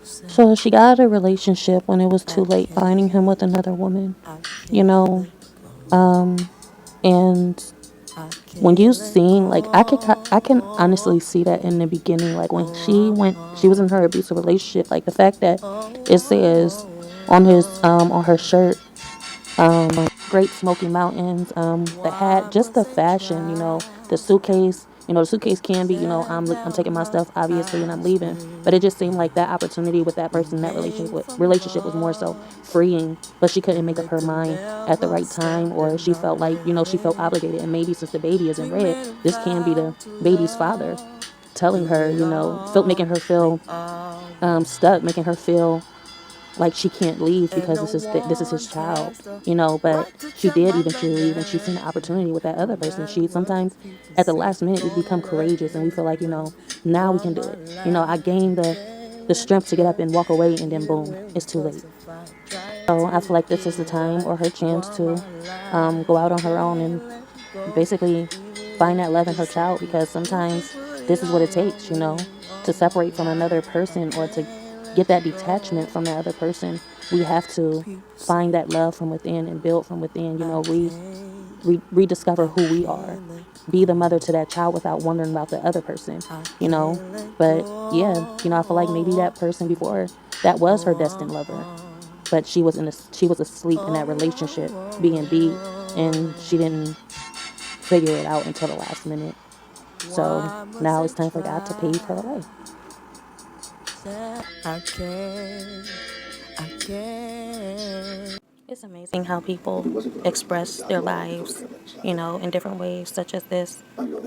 So she got out of a relationship when it was too late, finding him with another woman, you know. And when you seen, like, I can honestly see that in the beginning, like when she was in her abusive relationship, like the fact that it says on her shirt, Great Smoky Mountains, the hat, just the fashion, the suitcase, the suitcase can be, I'm taking my stuff obviously and I'm leaving, but it just seemed like that opportunity with that person, that relationship was more so freeing, but she couldn't make up her mind at the right time, or she felt like, she felt obligated, and maybe since the baby is in red, this can be the baby's father telling her, making her feel stuck, making her feel like she can't leave because this is his child, but she did eventually leave, and she's seen an opportunity with that other person. She sometimes at the last minute we become courageous and we feel like, now we can do it. I gained the strength to get up and walk away, and then boom, it's too late. So I feel like this is the time, or her chance, to go out on her own and basically find that love in her child, because sometimes this is what it takes, to separate from another person, or to get that detachment from that other person. We have to find that love from within and build from within, rediscover who we are, be the mother to that child without wondering about the other person, but yeah, I feel like maybe that person before, that was her destined lover, but she was asleep in that relationship, being beat, and she didn't figure it out until the last minute. So now it's time for God to pave her way. It's amazing how people express their lives, in different ways, such as this.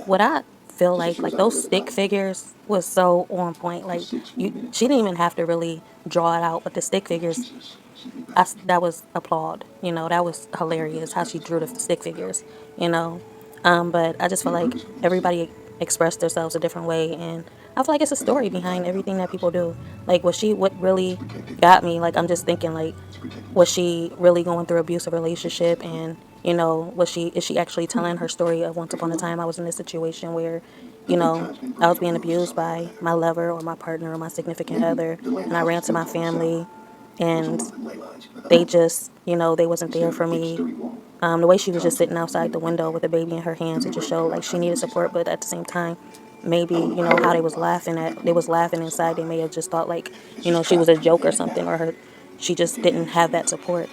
What I feel like those stick figures was so on point. Like, she didn't even have to really draw it out, but the stick figures, that was applaud. That was hilarious how she drew the stick figures. You know, but I just feel like everybody expressed themselves a different way, and I feel like it's a story behind everything that people do. Like, what really got me, like, I'm just thinking, like, was she really going through an abusive relationship, and is she actually telling her story of once upon a time I was in this situation where, I was being abused by my lover or my partner or my significant other, and I ran to my family, and they just, they wasn't there for me. The way she was just sitting outside the window with a baby in her hands, it just showed like she needed support, but at the same time, maybe, how they was laughing inside, they may have just thought like, she was a joke or something, or she just didn't have that support,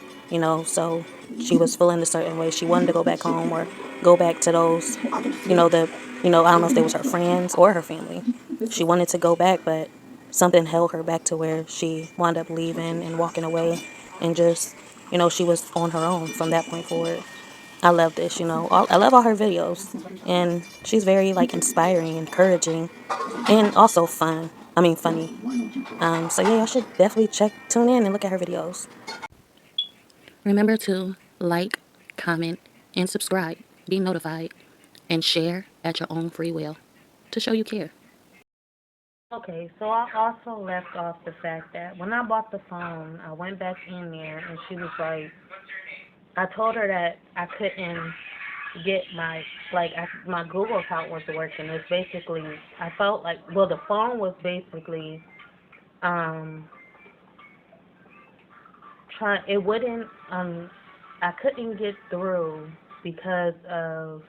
so she was feeling a certain way. She wanted to go back home, or go back to those, I don't know if they was her friends or her family. She wanted to go back, but something held her back to where she wound up leaving and walking away, and just, she was on her own from that point forward. I love this, I love all her videos, and she's very, like, inspiring, encouraging, and also funny. So yeah, y'all should definitely tune in and look at her videos. Remember to like, comment, and subscribe, be notified, and share at your own free will to show you care. Okay, so I also left off the fact that when I bought the phone, I went back in there, and she was like, I told her that I couldn't get my Google account wasn't working. It's basically, I felt like, well, the phone was basically, it wouldn't, I couldn't get through because of,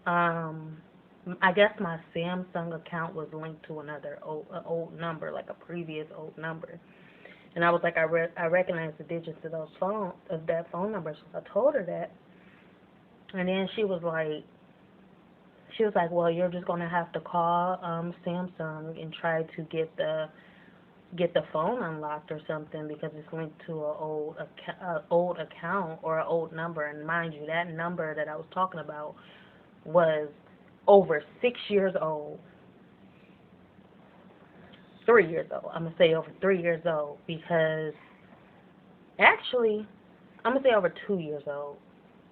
I guess my Samsung account was linked to another old number, like a previous old number. And I was like, I recognize the digits of that phone number. So I told her that. And then she was like, well, you're just gonna have to call Samsung and try to get the phone unlocked or something, because it's linked to a old account or an old number. And mind you, that number that I was talking about was over 6 years old. 3 years old. I'm gonna say over 3 years old, because actually I'm gonna say over 2 years old,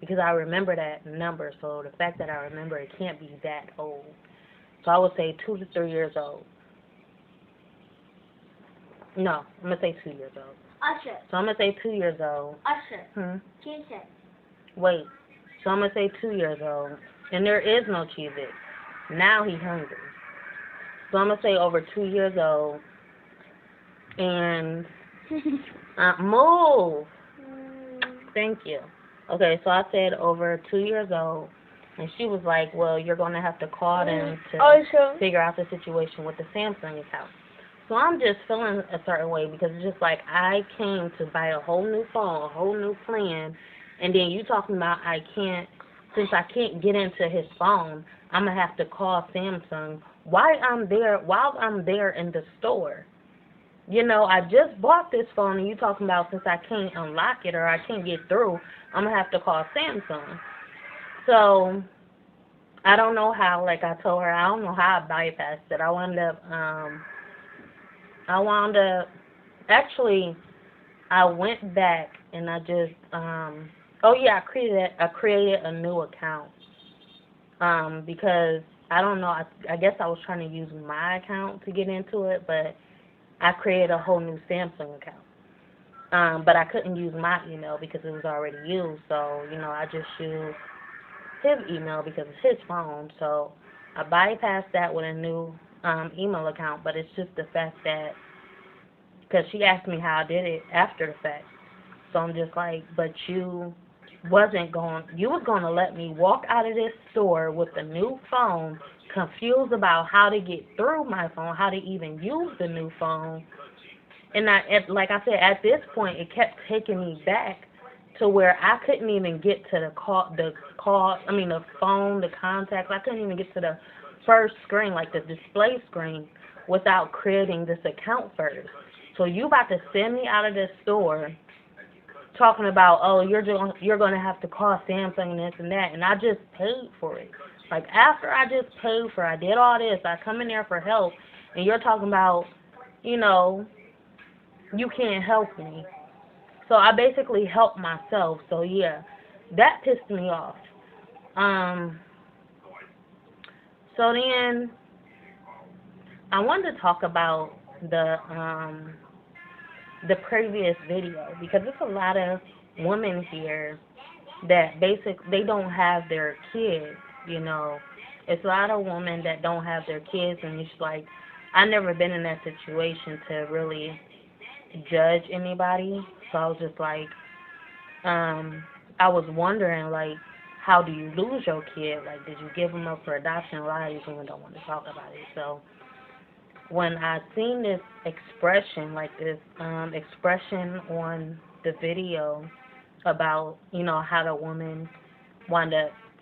because I remember that number. So the fact that I remember it can't be that old. So I would say 2 to 3 years old. No, I'm gonna say 2 years old. Usher. So I'm gonna say 2 years old. Usher. Cheez-It. Wait. So I'm gonna say 2 years old, and there is no Cheez-It. Now he's hungry. So I'm gonna say over 2 years old, And move. Thank you. Okay, so I said over 2 years old, and she was like, well, you're going to have to call them to figure out the situation with the Samsung account. So I'm just feeling a certain way because it's just like I came to buy a whole new phone, a whole new plan, and then you talking about since I can't get into his phone, I'm going to have to call Samsung while I'm there in the store. You know, I just bought this phone, and you talking about since I can't unlock it or I can't get through, I'm going to have to call Samsung. So, I don't know how, like I told her, I don't know how I bypassed it. Actually, I went back and I just, I created a new account. Because, I don't know, I guess I was trying to use my account to get into it, but I created a whole new Samsung account. But I couldn't use my email because it was already used. So, I just used his email because it's his phone. So I bypassed that with a new email account. But it's just the fact that, because she asked me how I did it after the fact. So I'm just like, but you was going to let me walk out of this store with a new phone, confused about how to get through my phone, how to even use the new phone. And like I said, at this point, it kept taking me back to where I couldn't even get to the phone, the contacts. I couldn't even get to the first screen, like the display screen, without creating this account first. So you about to send me out of this store talking about, oh, you're going to have to call Samsung and this and that, and I just paid for it. Like, after I just paid for it, I did all this, I come in there for help, and you're talking about, you can't help me. So I basically helped myself. So yeah, that pissed me off. So then I wanted to talk about the previous video, because there's a lot of women here that they don't have their kids. It's a lot of women that don't have their kids, and it's like, I never been in that situation to really judge anybody. So I was just like, I was wondering, like, how do you lose your kid? Like, did you give them up for adoption? A lot of these women don't want to talk about it. So when I seen this expression, like this expression on the video about, how the woman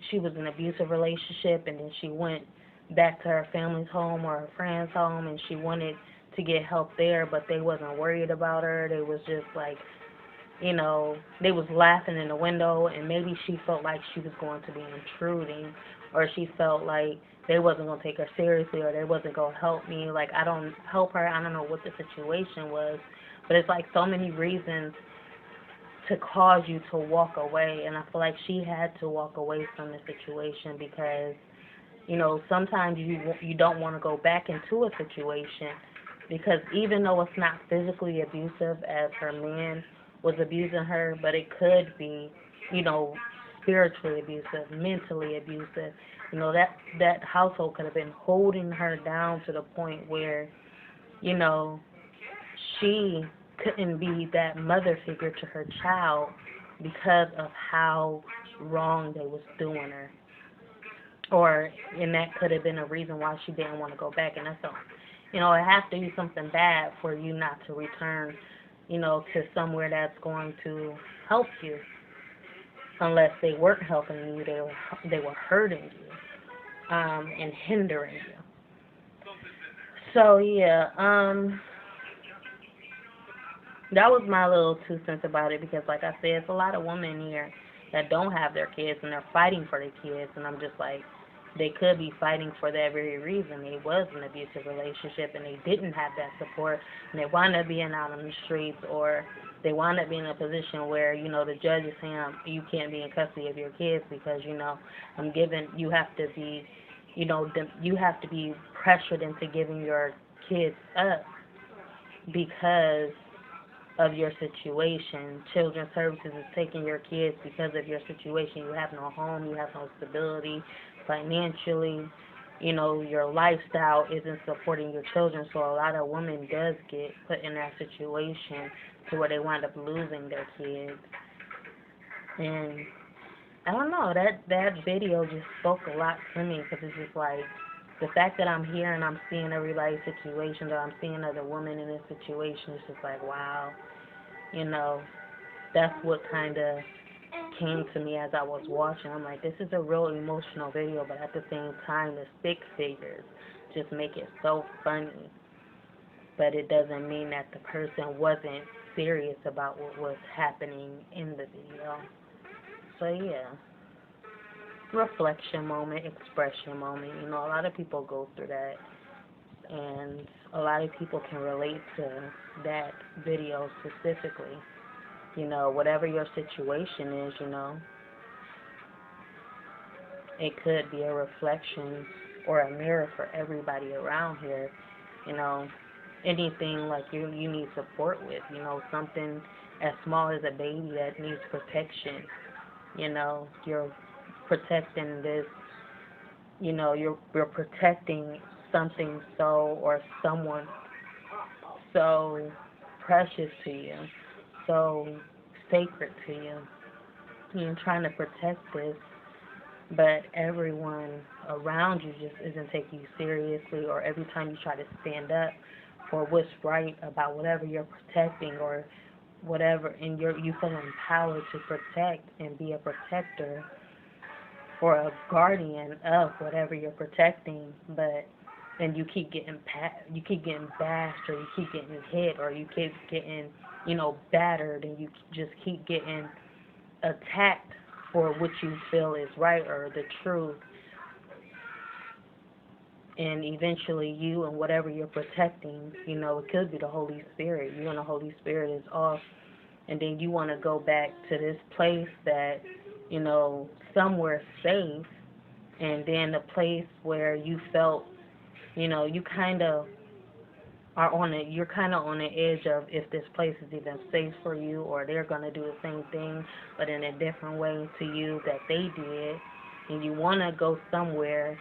she was in an abusive relationship, and then she went back to her family's home or her friend's home, and she wanted to get help there, but they wasn't worried about her. They was just like, they was laughing in the window, and maybe she felt like she was going to be intruding, or she felt like they wasn't going to take her seriously, or they wasn't going to help me. Like, I don't help her. I don't know what the situation was, but it's like so many reasons to cause you to walk away, and I feel like she had to walk away from the situation because, sometimes you don't want to go back into a situation, because even though it's not physically abusive as her man was abusing her, but it could be, spiritually abusive, mentally abusive. That household could have been holding her down to the point where, she couldn't be that mother figure to her child because of how wrong they was doing her. And that could have been a reason why she didn't want to go back. And that's all. It has to be something bad for you not to return, to somewhere that's going to help you. Unless they weren't helping you, they were hurting you, and hindering you. So yeah, that was my little 2 cents about it, because like I said, it's a lot of women here that don't have their kids, and they're fighting for their kids, and I'm just like, they could be fighting for that very reason. It was an abusive relationship, and they didn't have that support, and they wound up being out on the streets, or they wound up being in a position where, the judge is saying, you can't be in custody of your kids because, you have to be, you have to be pressured into giving your kids up because of your situation. Children's Services is taking your kids because of your situation. You have no home, you have no stability financially, you know, your lifestyle isn't supporting your children. So a lot of women does get put in that situation to where they wind up losing their kids. And I don't know, that video just spoke a lot to me, because it's just like the fact that I'm here and I'm seeing everybody's situation, or I'm seeing other women in this situation, it's just like, wow, you know, that's what kind of came to me as I was watching. I'm like, this is a real emotional video, but at the same time, the stick figures just make it so funny. But it doesn't mean that the person wasn't serious about what was happening in the video. So yeah, reflection moment, expression moment. You know, a lot of people go through that, and a lot of people can relate to that video specifically. You know, whatever your situation is, you know, it could be a reflection or a mirror for everybody around here. You know, anything like you need support with, you know, something as small as a baby that needs protection. You know, you're protecting this, you know, you're protecting something so, or someone so precious to you, so sacred to you. You're trying to protect this, but everyone around you just isn't taking you seriously, or every time you try to stand up for what's right about whatever you're protecting, or whatever, and you feel empowered to protect and be a protector or a guardian of whatever you're protecting, but then you keep getting bashed, or you keep getting hit, or you keep getting, you know, battered, and you just keep getting attacked for what you feel is right or the truth. And eventually you and whatever you're protecting, you know, it could be the Holy Spirit. You and the Holy Spirit is off, and then you want to go back to this place that, you know, somewhere safe, and then a place where you felt, you know, you kind of are on it. You're kind of on the edge of if this place is even safe for you, or they're going to do the same thing, but in a different way to you that they did, and you want to go somewhere,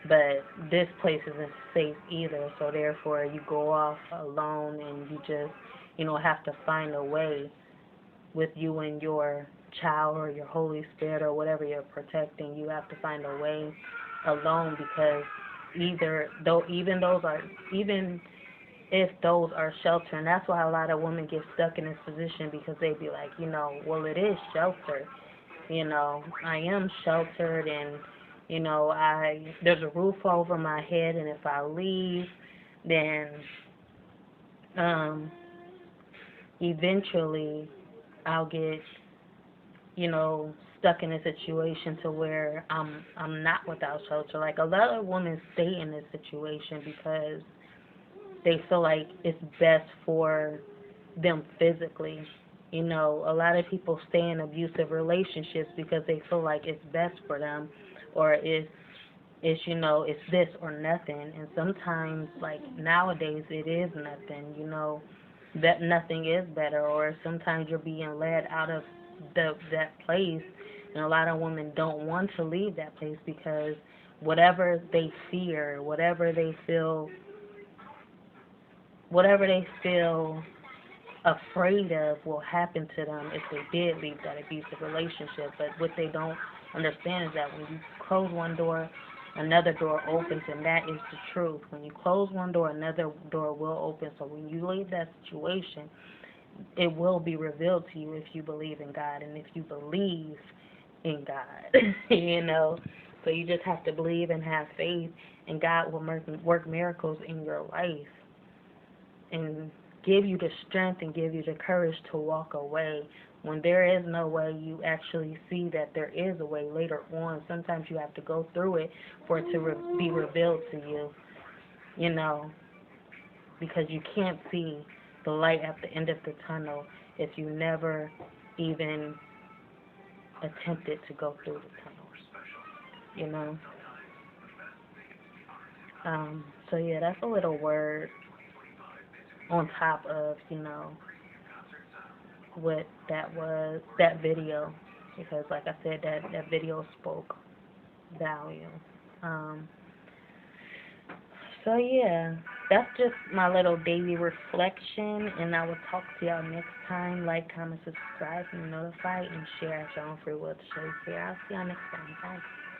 but this place isn't safe either, so therefore you go off alone, and you just, you know, have to find a way with you and your child or your Holy Spirit or whatever you're protecting. You have to find a way alone, because even if those are shelter, and that's why a lot of women get stuck in this position, because they be like, you know, well, it is shelter, you know, I am sheltered, and you know, there's a roof over my head, and if I leave, then eventually I'll get, you know, stuck in a situation to where I'm not without shelter. Like, a lot of women stay in this situation because they feel like it's best for them physically. You know, a lot of people stay in abusive relationships because they feel like it's best for them, or it's you know, it's this or nothing. And sometimes, like nowadays, it is nothing. You know, that nothing is better, or sometimes you're being led out of that place, and a lot of women don't want to leave that place because whatever they fear, whatever they feel afraid of will happen to them if they did leave that abusive relationship. But what they don't understand is that when you close one door, another door opens, and that is the truth. When you close one door, another door will open. So when you leave that situation, it will be revealed to you if you believe in God and if you believe in God, you know. So you just have to believe and have faith, and God will work miracles in your life and give you the strength and give you the courage to walk away. When there is no way, you actually see that there is a way later on. Sometimes you have to go through it for it to be revealed to you, you know, because you can't see the light at the end of the tunnel if you never even attempted to go through the tunnel, you know. So yeah, that's a little word on top of, you know, what that video, because like I said, that video spoke volume. So yeah, that's just my little daily reflection, and I will talk to y'all next time. Like, comment, subscribe, and notify, and share at your own free will to show you. I'll see y'all next time. Bye.